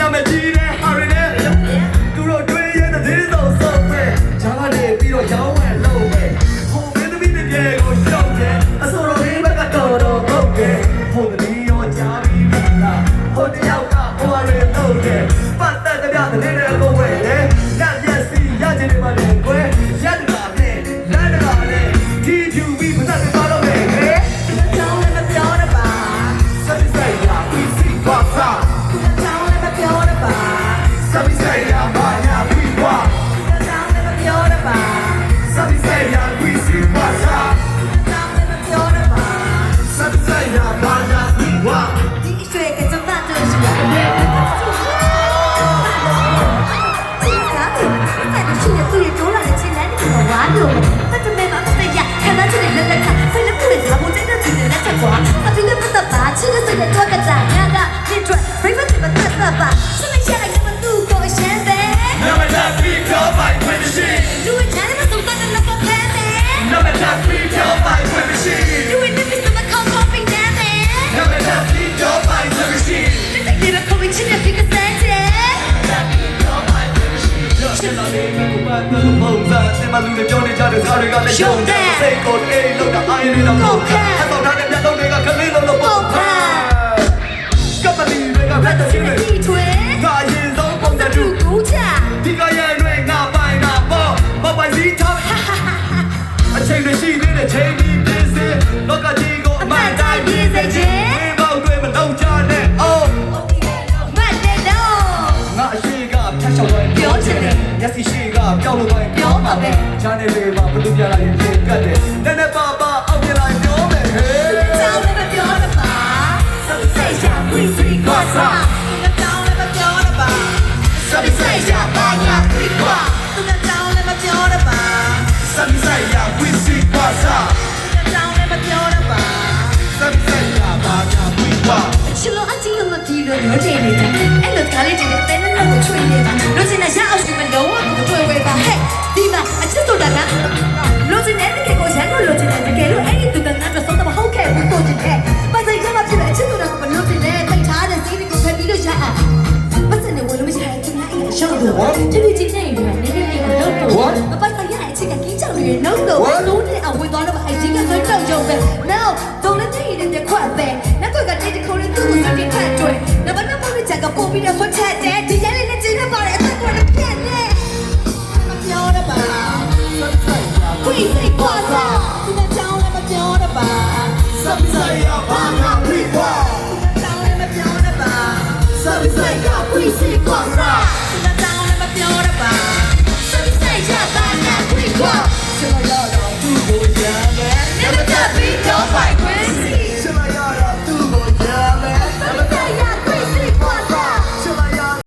နာမည်ကြီးတဲ့ဟာရီနဲ့သူတို့တွေ့ရတဲ့ဒီလိုဆိုပဲဂျာနေပြီးတော့ရောင်းဝယ်လုပ်ပဲဟိုမင်းသမီးတွေကိုရှောက်တယ်အစိုးရလေးဘက်ကတော်တော်ဟုတ်တယ်ဟိုတည်းရောကြားပြီးလားဟိုတယောက်ကဟိုရဲလုပ်တယ်ပတ်သက်တဲ့တဲ့လေးကိုဝယ်တယ်ညမျက်စိရချင်တယ်မလဲကွယ်ရက်တကာနဲ့လမ်းတကာနဲ့ဒီဖြူပြီးပတ်သက်သွားတော့မယ်ဟဲ့ကြောင်းလည်းမပြောတော့ပါစပ်စိတ်ရပြီးစီပါစားကြောင်းလည်းမပြောတော့ပါစပ်စိတ်ရပါညာပြီးွားကြောင်းလည်းမပြောတော့ပါစပ်စိတ်ရပြီးစီပါစားကြောင်းလည်းမပြောတော့ပါစပ်စိတ်ရပါညာပြီးွားဒီအရွယ်ကစတာတို့ရှိရတယ်။ဒီကသူ့ရဲ့တိုးလာတဲ့ချင်းလန်းတွေကဝါလို့ပတ်တမဲမှာမသိရခဏချင်းလက်လက်ခဖိလပူလေးကဘုတ်တဲ့သူတွေလက်ချက်ကွာအတူတူပတ်သက်ပါချစ်တဲ့စိတ်နဲ့တွက်ကတာငါကဒီအတွက် breakfast ပတ်သက်ပါစနေချက်လိုက်မှသူ့ကိုရှင်းတယ် Number that beat your bike with the shit လူ့ချမ်းနဲ့သူ့တဲ့လက်ပတ်တယ် Number that beat your bike with the shit လူ့နဲ့သူ့တဲ့ခေါင်းခေါ်ပြီးတယ် Number that beat your bike with the shit ဒီတဲ့ကိုချစ်တဲ့ဒီကစတဲ့ ရှင်လာလေးကိုပတ်သက်လို့ပုံစံစင်မလူတွေပြောနေကြတဲ့ဇာတွေကလည်းရှုံးတယ်စိတ်ကိုအေးလို့တာအိုင်းနေတော့ပုံခံအတော့ထားတဲ့ပြတ်လုံးတွေကခလေးလုံးလို့ပုံခံကပ်ပလီတွေကဘက်တဲ့ရှင်တွေငါရင်ဆုံးပုံစံတူ ကူချာ ဒီကရဲ့တွေငါပိုင်တာပေါ့မပိုင်စီထားအချိန်တွေရှိသေးတဲ့ချိန်ဒီပြင်းစင်လောကကြီးကိုအမှန်တိုင်းပြင်းစေခြင်းဘောက်တွေမလုံးချနဲ့အော်မတ်တဲ့တော့ ငါအရှိကဖြတ်ချောက်သွားပြောချင်တယ်မျက်စိရှိကပျောက်လို့သွားပြောမှာပဲချားနေလေးမှာဘလူးပြလာရင်ပြင်ကတ်တယ်နည်းနည်းပါပါအောက်ပြလိုက်ပြောမယ်ဟေး ကြောင်းလည်းမပြောတော့ပါစပ်စိတ်ရှာခွေးစီကွာစားကြောင်းလည်းမပြောတော့ပါစပ်စိတ်ရှာပါညာခွေးကွာသူကကြောင်းလည်းမပြောတော့ပါ စပ်ဆိုင်ရဝီစီပါစာ ကြောင်းလည်းမပြောတော့ပါ စပ်ဆိုင်ရပါညာဝီပါ ချစ်လို့အချင်းလို့ဒီလိုမျိုးတင်နေတာအဲ့လိုကားလေးတင်တဲ့တဲ့နဲ့ကိုချွေနေတာလို့ချင်တဲ့ရအောင်စီမလုံးဝကိုတွေ့ဝဲပါဟဲ့ဒီမှာအချစ်ဆိုတာကလို့ချင်တဲ့တကယ်ကိုရန်လို့လို့ချင်တဲ့တကယ်လို့အဲ့ဒီသူကငါတို့ဆုံးတော့ဟုတ်ခဲ့ဘူးကိုချင်တဲ့မဆိုင်ရမှဖြစ်တဲ့အချစ်ဆိုတာကဘလို့ချင်တဲ့တိတ်ထားတဲ့စိတ်တွေကိုဖယ်ပြီးလို့ရအောင်မစနေဝင်လို့မရတဲ့သူများအဲ့ရှောက်တော့ချစ်ချစ်နေနေနေနေလို့တော့မပတ်ဆိုင်ရတဲ့အချစ်ကကြီးချောက်နေလို့တော့လုံးနဲ့အဝေးသွားတော့အဲ့ဒီကဆိုတော့ကြုံပဲ now don't let me in the crowd there နောက်ကွက်ကတိတ်ခေါ်နေသူ့ကိုစိတ်ထက်တွေနဘာနမလို့ချက်ကပို့ပြီးတော့ဆွတ်ချက်တဲ့ဒီရလေးနဲ့ကျင်းနေပါတဲ့အသက်ကိုလည်းပြက်နေမပြောတော့ပါခွေးစိတ်ကွာစားဒီကကြောင်းလည်းမပြောတော့ပါစပ်ဆိုင်ရပါညာဝီပါ ကြောင်းလည်းမပြောတော့ပါ စပ်ဆိုင်ရဝီစီပါစာ ဒီကကြောင်းလည်းမပြောတော့ပါစိတ်စိတ်ရပါညာခွေးကွာ ကျွန်တော်ရတော့သူ့ကိုရမ်းတယ် Never